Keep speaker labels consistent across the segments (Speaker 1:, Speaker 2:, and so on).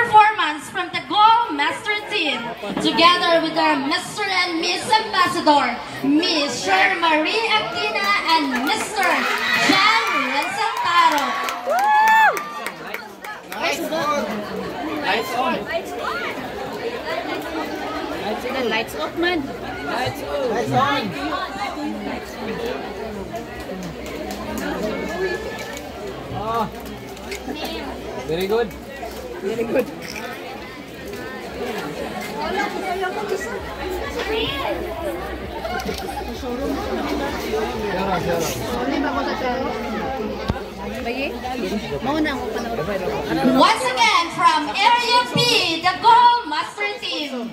Speaker 1: performance from the Go Master team, together with our Mr. and Miss Ambassador, Miss Sher Marie Aquina and Mr. Jan Lansantaro.
Speaker 2: Lights on! Lights on!
Speaker 3: Lights off, man.
Speaker 2: Lights on! Lights on! Oh. Very good. Very good.
Speaker 1: Once again, from Area B, the Go Master team.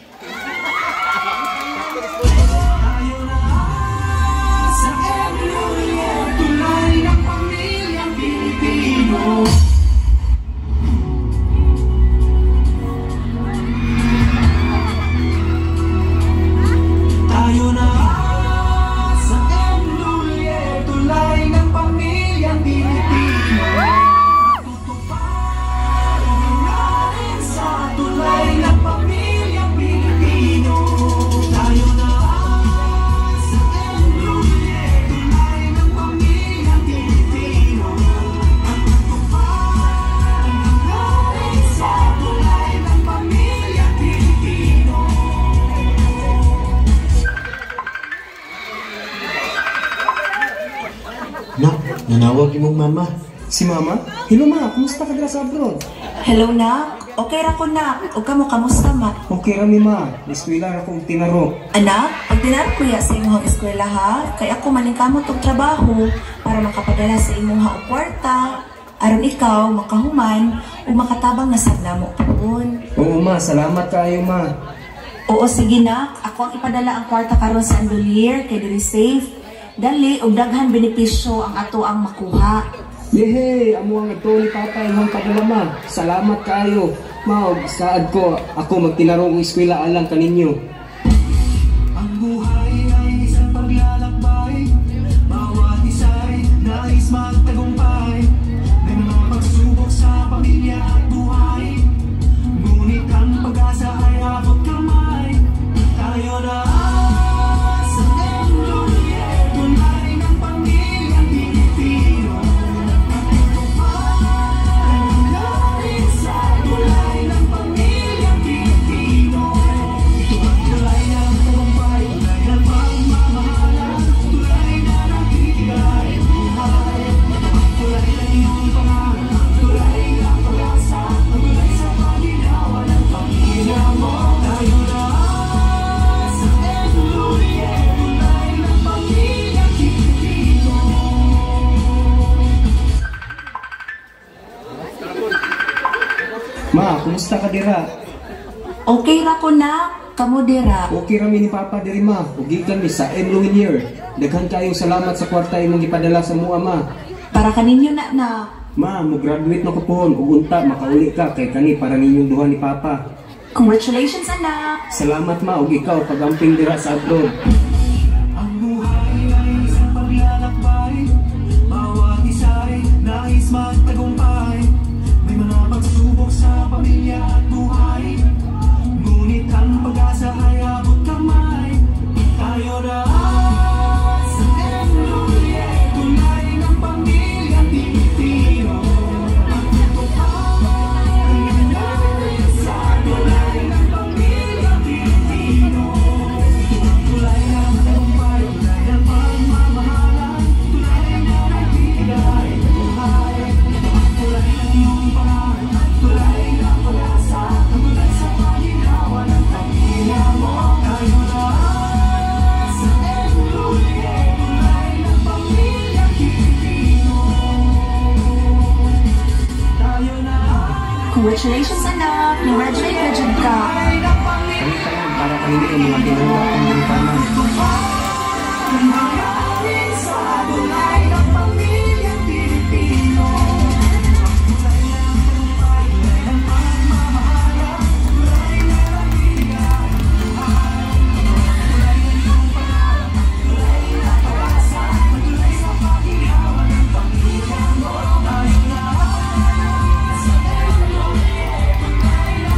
Speaker 4: Nak, nanawag imong mama.
Speaker 5: Si mama? Hello ma, kumusta ka dira sa abroad?
Speaker 6: Hello nak, okay ra ko nak. O kamo kamusta ma?
Speaker 5: Okay ra mi ma, eskwela ra kong tinaro.
Speaker 6: Anak, pag tinarap ko ya sa imong eskwela ha, kay ako maningkamot og trabaho para makapadala sa imong og kwarta aron ikaw makahuman o makatabang na sad namo puon.
Speaker 5: Oo ma, salamat kayo ma.
Speaker 6: Oo sige nak, ako ang ipadala ang kwarta karon sa Andolier kay diri safe. Dali og daghan benepisyo ang ato ang makuha.
Speaker 5: Yehey, amo ang ito ni Papa imong padala ma. Salamat kayo. Ma, saad ko ako magtinaro og eskwela alang kaninyo.
Speaker 7: Ang buhay ay isang paglalakbay. Bawat isa'y nais magtagumpay. May mga pagsubok sa pamilya at buhay. Ngunit ang pag-asa ay abot kamay. Tayo na sa Andolier, tunay ng pamilyang Pilipino. Tulay sa tulay ng pamilyang Pilipino. Tulay ng tagumpay, tulay ng pagmamahalan, tulay na nagbibigay buhay. Tulay na iyong pangarap, tulay na pag-asa, tulay sa paginawa ng pamilya mo. Tayo na sa Andolier, tulay ng pamilyang Pilipino.
Speaker 5: Ma, kumusta ka dira?
Speaker 6: Okay ra ko nak, kamo dira.
Speaker 5: Okay ra mi ni Papa diri ma. Ugikan mi sa M. Luinier. Daghan kayong salamat sa kwarta imong gipadala sa mua ma.
Speaker 6: Para kaninyo na na.
Speaker 5: Ma, mo graduate na ko pohon ug unta makauli ka kay kani para ninyong duha ni Papa.
Speaker 6: Congratulations anak.
Speaker 5: Salamat ma ug ikaw pagamping dira sa abroad.
Speaker 7: Ang buhay ay isang paglalakbay. Bawat isa'y nais magtagumpay. May mga pagsubok sa pamilya at buhay. Ngunit ang pag-asa ay abot kamay. Tayo na sa Andolier, tunay ng pamilyang Pilipino. Tulay sa tulay ng pamilyang Pilipino. Tulay ng tagumpay, tulay ng pagmamahalan, tulay na nagbibigay buhay. Tulay ng iyong pangarap, tulay na pag-asa, tulay sa paginawa ng pamilya mo. Tayo na sa Andolier, tulay ng pamilyang Pilipino. Tayo na
Speaker 6: Congratulations anak. Congratulate na jud ka.
Speaker 5: Para kanino ang mga tinanggap ng mga paman.
Speaker 7: Maraming sa tulay ng pamilyang Pilipino. Tulay ng tagumpay, tulay ng pagmamahalan, tulay na nagbibigay buhay. Tulay ng iyong pangarap, tulay na pag-asa, tulay sa paginawa ng pamilya mo. Tayo na sa Andolier, tulay ng